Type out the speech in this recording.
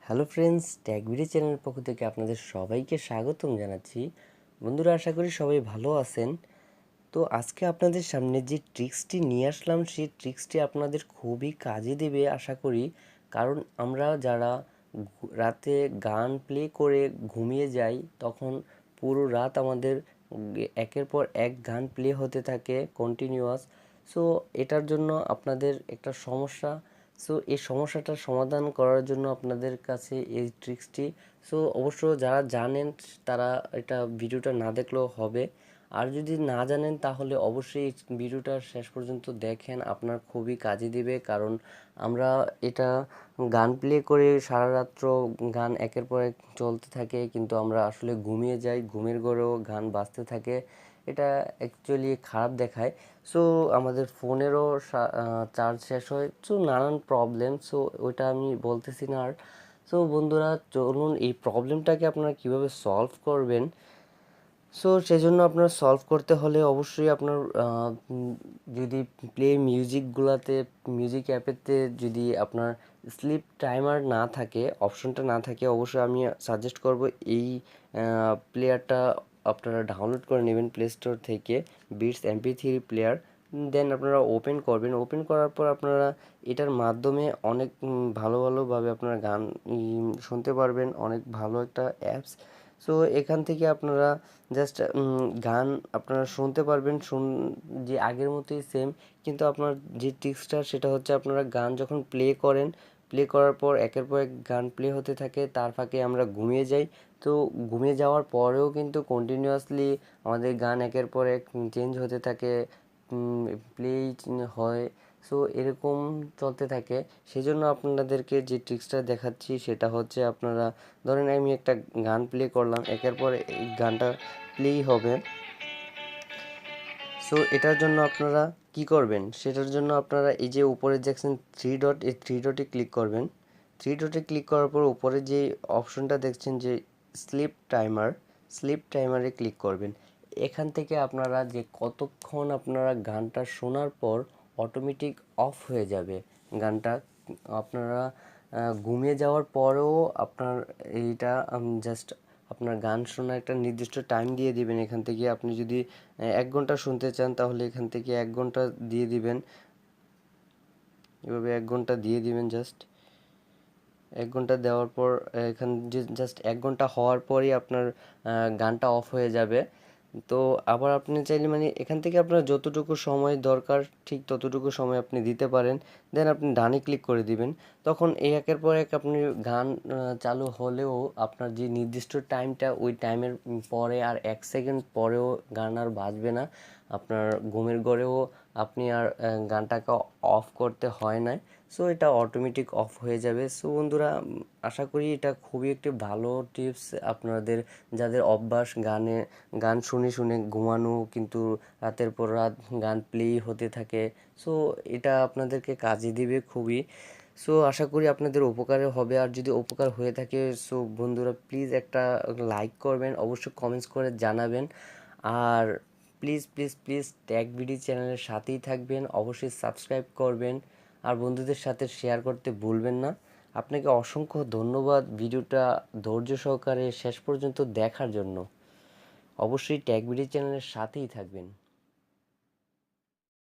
Hello friends, ট্যাগবিডি চ্যানেলের পক্ষ থেকে আপনাদের সবাইকে স্বাগতম জানাচ্ছি। বন্ধুরা, আশা করি সবাই ভালো আছেন। তো আজকে আপনাদের সামনে যে ট্রিক্সটি নিয়ে আসলাম, সেই ট্রিক্সটি আপনাদের খুবই কাজে দেবে আশা করি। কারণ আমরা যারা রাতে গান প্লে করে ঘুমিয়ে যাই, তখন পুরো রাত আমাদের একের পর এক গান প্লে হতে থাকে কন্টিনিউয়াস। সো এটার জন্য আপনাদের একটা সমস্যা। সো এই সমস্যাটার সমাধান করার জন্য আপনাদের কাছে এই ট্রিক্সটি। সো অবশ্য যারা জানেন তারা এটা ভিডিওটা না দেখলেও হবে, আর যদি না জানেন তাহলে অবশ্যই ভিডিওটা শেষ পর্যন্ত দেখেন, আপনার খুবই কাজে দিবে। কারণ আমরা এটা গান প্লে করে সারা রাত্র গান একের পর এক চলতে থাকে, কিন্তু আমরা আসলে ঘুমিয়ে যাই, ঘুমের ঘরেও গান বাজতে থাকে। এটা অ্যাকচুয়ালি খারাপ দেখায়। সো আমাদের ফোনেরও চার্জ শেষ হয়, সো নানান প্রবলেম। সো ওইটা আমি বলতেছি না আর। সো বন্ধুরা, চলুন এই প্রবলেমটাকে আপনারা কীভাবে সলভ করবেন। সো সেজন্য আপনার সলভ করতে হলে অবশ্যই আপনার যদি প্লে মিউজিকগুলোতে, মিউজিক অ্যাপেতে যদি আপনার স্লিপ টাইমার না থাকে, অপশনটা না থাকে, অবশ্যই আমি সাজেস্ট করব এই প্লেয়ারটা আপনারা ডাউনলোড করে নেবেন প্লে স্টোর থেকে, বিটস MP3 প্লেয়ার। দেন আপনারা ওপেন করবেন। ওপেন করার পর আপনারা এটার মাধ্যমে অনেক ভালোভাবে আপনারা গান শুনতে পারবেন, অনেক ভালো একটা অ্যাপস। সো এখান থেকে আপনারা জাস্ট গান আপনারা শুনতে পারবেন, যে আগের মতোই সেম। কিন্তু আপনার যে ট্রিক্সটা সেটা হচ্ছে, আপনারা গান যখন প্লে করেন, প্লে করার পর একের পর এক গান প্লে হতে থাকে, তার ফাঁকে আমরা ঘুমিয়ে যাই। তো ঘুমিয়ে যাওয়ার পরেও কিন্তু কন্টিনিউয়াসলি আমাদের গান একের পর এক চেঞ্জ হতে থাকে, প্লে হয়। সো এরকম চলতে থাকে। সেই জন্য আপনাদেরকে যে ট্রিক্সটা দেখাচ্ছি সেটা হচ্ছে, আপনারা ধরেন আমি একটা গান প্লে করলাম, একের পর এই গানটা প্লেই হবে। সো এটার জন্য আপনারা কি করবেন, সেটার জন্য আপনারা এই যে উপরে দেখছেন থ্রি ডট, এই থ্রি ডটে ক্লিক করবেন। থ্রি ডটে ক্লিক করার পর উপরে যে অপশনটা দেখছেন যে স্লিপ টাইমার, স্লিপ টাইমারে ক্লিক করবেন। এখান থেকে আপনারা যে কতক্ষণ আপনারা গানটা শোনার পর অটোমেটিক অফ হয়ে যাবে গানটা। আপনারা ঘুমিয়ে যাওয়ার পরেও আপনার এইটা জাস্ট আপনার গান শোনার একটা নির্দিষ্ট টাইম দিয়ে দিবেন। এখান থেকে আপনি যদি 1 ঘন্টা শুনতে চান তাহলে এখান থেকে 1 ঘন্টা দিয়ে দিবেন। এভাবে 1 ঘন্টা দিয়ে দিবেন জাস্ট। 1 ঘন্টা দেওয়ার পর এখান যে জাস্ট 1 ঘন্টা হওয়ার পরই আপনার গানটা অফ হয়ে যাবে। তো আবার আপনি চাইলে মানে এখান থেকে আপনার যতটুকু সময় দরকার ঠিক ততটুকু সময় আপনি দিতে পারেন। দেন আপনি ডানে ক্লিক করে দিবেন। তখন এই একের পর এক আপনি গান চালু হলেও আপনার যে নির্দিষ্ট টাইমটা, ওই টাইমের পরে আর 1 সেকেন্ড পরেও গান আর বাজবে না। আপনার ঘুমের ঘরেও আপনি আর গানটাকে অফ করতে হয় না। সো এটা অটোমেটিক অফ হয়ে যাবে। সো বন্ধুরা, আশা করি এটা খুবই একটি ভালো টিপস আপনাদের, যাদের অভ্যাস গান শুনে শুনে ঘুমানো, কিন্তু রাতের পর রাত গান প্লেই হতে থাকে। সো এটা আপনাদেরকে কাজে দিবে খুবই। সো আশা করি আপনাদের উপকারে হবে। আর যদি উপকার হয়ে থাকে, সো বন্ধুরা প্লিজ একটা লাইক করবেন, অবশ্যই কমেন্টস করে জানাবেন। আর প্লিজ প্লিজ প্লিজ ট্যাগবিডি চ্যানেলের সাথেই থাকবেন, অবশ্যই সাবস্ক্রাইব করবেন, আর বন্ধুদের সাথে শেয়ার করতে ভুলবেন না। আপনাকে অসংখ্য ধন্যবাদ ভিডিওটা ধৈর্য সহকারে শেষ পর্যন্ত দেখার জন্য। অবশ্যই ট্যাগবিডি চ্যানেলের সাথেই থাকবেন।